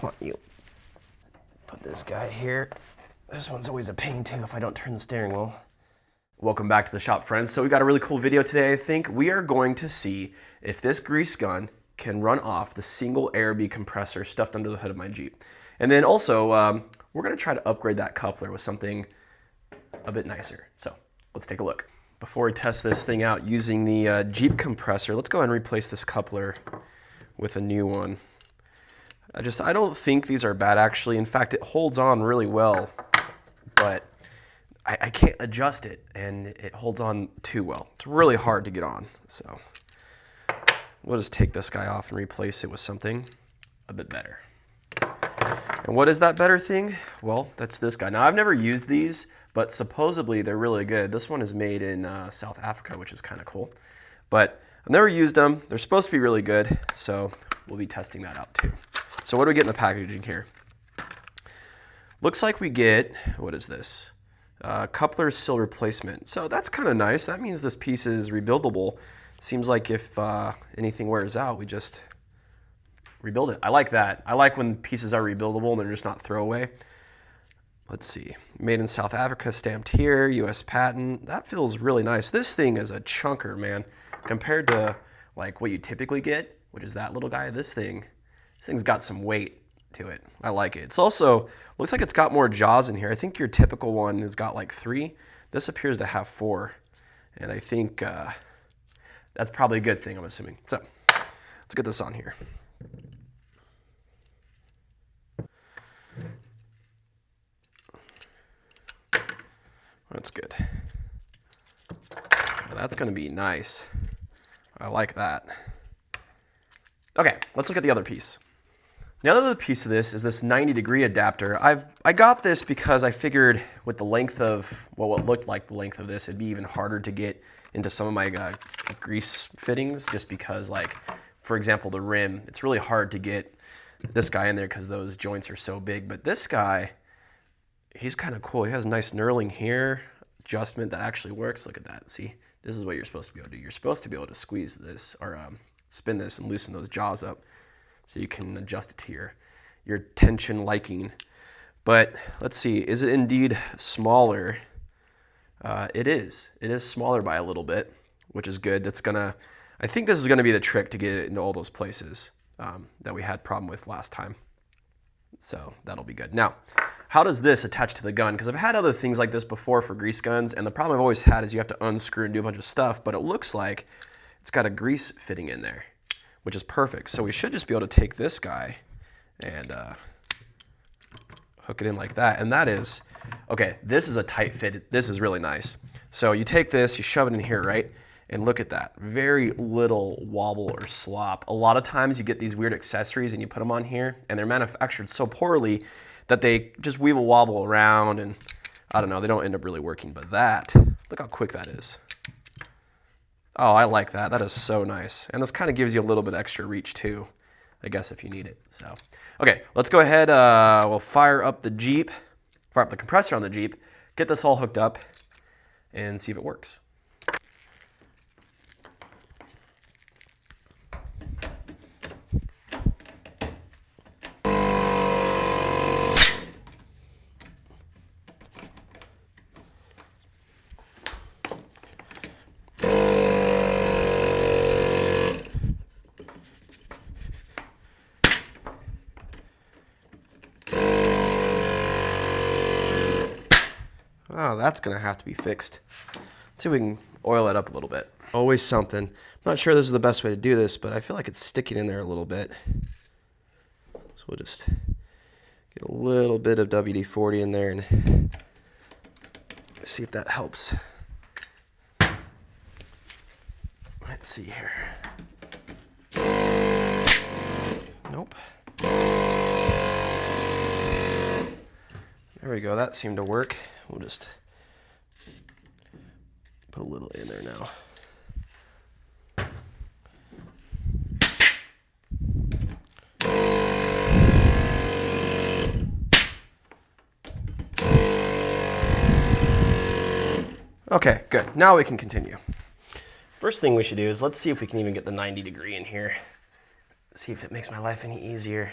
Come on, you. Put this guy here. This one's always a pain too if I don't turn the steering wheel. Welcome back to the shop, friends. So we got a really cool video today. I think we are going to see if this grease gun can run off the single Airby compressor stuffed under the hood of my Jeep. And then also, we're gonna try to upgrade that coupler with something a bit nicer. So let's take a look. Before we test this thing out using the Jeep compressor, let's go ahead and replace this coupler with a new one. I don't think these are bad actually. In fact, it holds on really well, but I can't adjust it and it holds on too well. It's really hard to get on. So we'll just take this guy off and replace it with something a bit better. And what is that better thing? Well, that's this guy. Now I've never used these, but supposedly they're really good. This one is made in South Africa, which is kind of cool. But I've never used them. They're supposed to be really good, so we'll be testing that out too. So what do we get in the packaging here? Looks like we get, what is this? Coupler seal replacement. So that's kind of nice. That means this piece is rebuildable. Seems like if anything wears out, we just rebuild it. I like that. I like when pieces are rebuildable and they're just not throwaway. Let's see. Made in South Africa, stamped here, US patent. That feels really nice. This thing is a chunker, man. Compared to like what you typically get, which is that little guy, this thing's got some weight to it. I like it. It's also, looks like it's got more jaws in here. I think your typical one has got like 3. This appears to have 4. And I think that's probably a good thing, I'm assuming. So let's get this on here. That's good. Well, that's going to be nice. I like that. Okay, let's look at the other piece. The other piece of this is this 90-degree adapter. I got this because I figured with the length of, well, what looked like the length of this, it'd be even harder to get into some of my grease fittings just because, like, for example, the rim, it's really hard to get this guy in there because those joints are so big. But this guy, he's kind of cool. He has a nice knurling here, adjustment that actually works. Look at that. See, this is what you're supposed to be able to do. You're supposed to be able to squeeze this or spin this and loosen those jaws up so you can adjust it to your tension liking. But let's see, is it indeed smaller? It is. It is smaller by a little bit, which is good. I think this is gonna be the trick to get it into all those places that we had problem with last time. So that'll be good. Now, how does this attach to the gun? Because I've had other things like this before for grease guns, and the problem I've always had is you have to unscrew and do a bunch of stuff, but it looks like it's got a grease fitting in there, which is perfect. So we should just be able to take this guy and hook it in like that. And that is, okay, this is a tight fit. This is really nice. So you take this, you shove it in here, right? And look at that, very little wobble or slop. A lot of times you get these weird accessories and you put them on here and they're manufactured so poorly that they just weave a wobble around and I don't know, they don't end up really working. But that, look how quick that is. Oh, I like that. That is so nice. And this kind of gives you a little bit extra reach too, I guess, if you need it. So, okay, let's go ahead. We'll fire up the Jeep, fire up the compressor on the Jeep, get this all hooked up and see if it works. Oh, that's gonna have to be fixed. Let's see if we can oil it up a little bit. Always something. I'm not sure this is the best way to do this, but I feel like it's sticking in there a little bit. So we'll just get a little bit of WD-40 in there and see if that helps. Let's see here. Nope. There we go, that seemed to work. We'll just put a little in there now. Okay, good. Now we can continue. First thing we should do is let's see if we can even get the 90 degree in here. See if it makes my life any easier.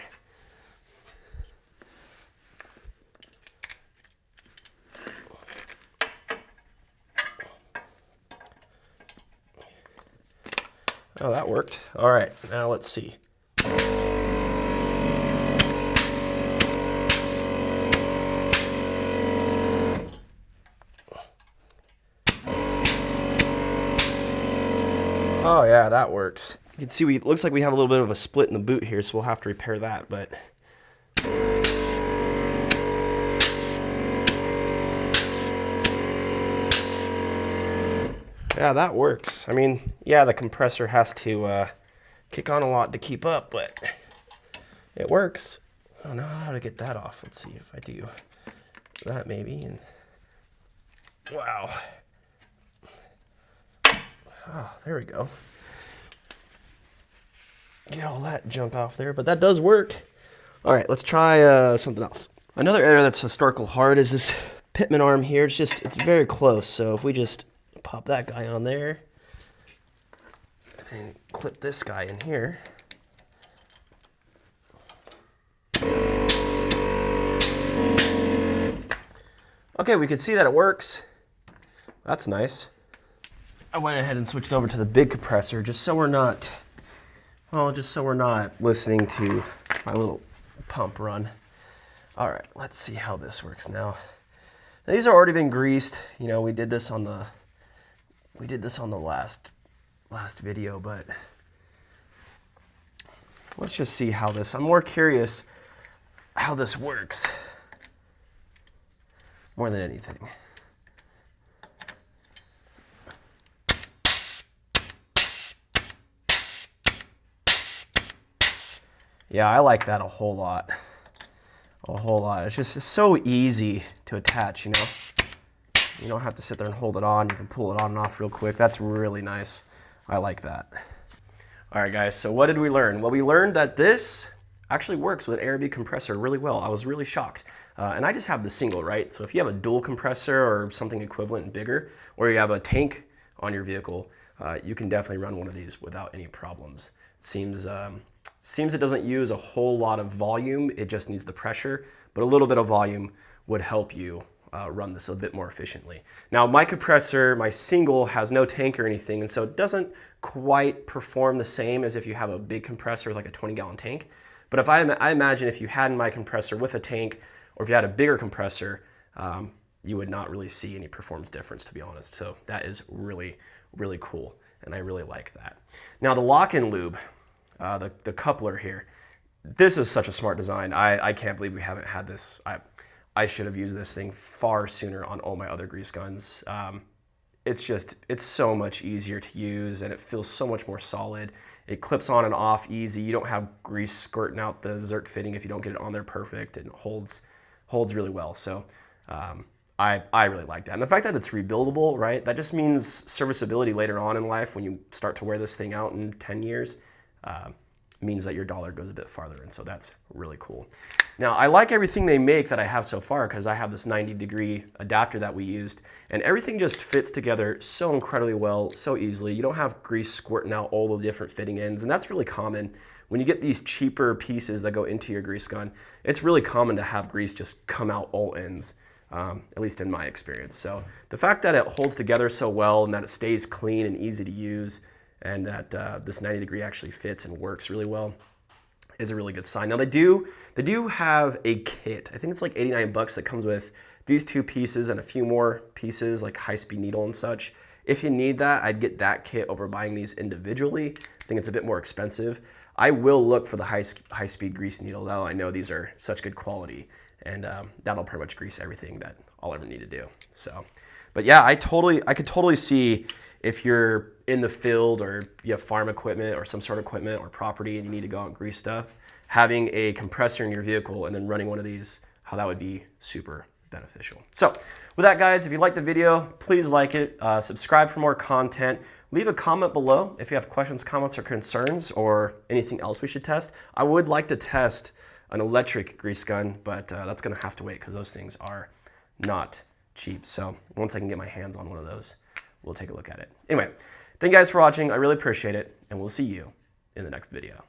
Oh, that worked. All right, now let's see. Oh yeah, that works. You can see it looks like we have a little bit of a split in the boot here, so we'll have to repair that, but yeah, that works. I mean, yeah, the compressor has to kick on a lot to keep up, but it works. I don't know how to get that off. Let's see if I do that maybe. And wow. Oh, there we go. Get all that junk off there, but that does work. All right, let's try something else. Another area that's historical hard is this pitman arm here. It's very close. So if we just pop that guy on there and clip this guy in here. Okay, we can see that it works. That's nice. I went ahead and switched over to the big compressor just so we're not, well, just so we're not listening to my little pump run. All right, let's see how this works now. Now these are already been greased. You know, we did this on the last video, but let's just see how this, I'm more curious how this works more than anything. Yeah, I like that a whole lot. A whole lot. It's so easy to attach, you know. You don't have to sit there and hold it on. You can pull it on and off real quick. That's really nice. I like that. All right, guys, so what did we learn? Well, we learned that this actually works with an ARB compressor really well. I was really shocked. And I just have the single, right? So if you have a dual compressor or something equivalent and bigger, or you have a tank on your vehicle, you can definitely run one of these without any problems. Seems it doesn't use a whole lot of volume, it just needs the pressure, but a little bit of volume would help you run this a bit more efficiently. Now my compressor, my single, has no tank or anything, and so it doesn't quite perform the same as if you have a big compressor like a 20-gallon tank. But if I imagine if you had my compressor with a tank, or if you had a bigger compressor, you would not really see any performance difference, to be honest. So that is really, really cool, and I really like that. Now the LockNLube, the coupler here, this is such a smart design. I can't believe we haven't had this. I should have used this thing far sooner on all my other grease guns. It's so much easier to use, and it feels so much more solid. It clips on and off easy. You don't have grease squirting out the Zerk fitting if you don't get it on there perfect, and it holds really well. So I really like that. And the fact that it's rebuildable, right? That just means serviceability later on in life when you start to wear this thing out in 10 years. Means that your dollar goes a bit farther, and so that's really cool. Now I like everything they make that I have so far, because I have this 90-degree adapter that we used, and everything just fits together so incredibly well, so easily. You don't have grease squirting out all the different fitting ends, and that's really common. When you get these cheaper pieces that go into your grease gun, it's really common to have grease just come out all ends, at least in my experience. So the fact that it holds together so well and that it stays clean and easy to use, and that this 90-degree actually fits and works really well is a really good sign. Now they do have a kit. I think it's like 89 bucks that comes with these two pieces and a few more pieces like high-speed needle and such. If you need that, I'd get that kit over buying these individually. I think it's a bit more expensive. I will look for the high-speed grease needle, though. I know these are such good quality, and that'll pretty much grease everything that I'll ever need to do. So, but yeah, I could totally see if you're in the field or you have farm equipment or some sort of equipment or property and you need to go out and grease stuff, having a compressor in your vehicle and then running one of these, how that would be super beneficial. So with that, guys, if you liked the video, please like it, subscribe for more content, leave a comment below if you have questions, comments, or concerns, or anything else we should test. I would like to test an electric grease gun, but that's gonna have to wait because those things are not cheap. So once I can get my hands on one of those, we'll take a look at it. Anyway, thank you guys for watching. I really appreciate it, and we'll see you in the next video.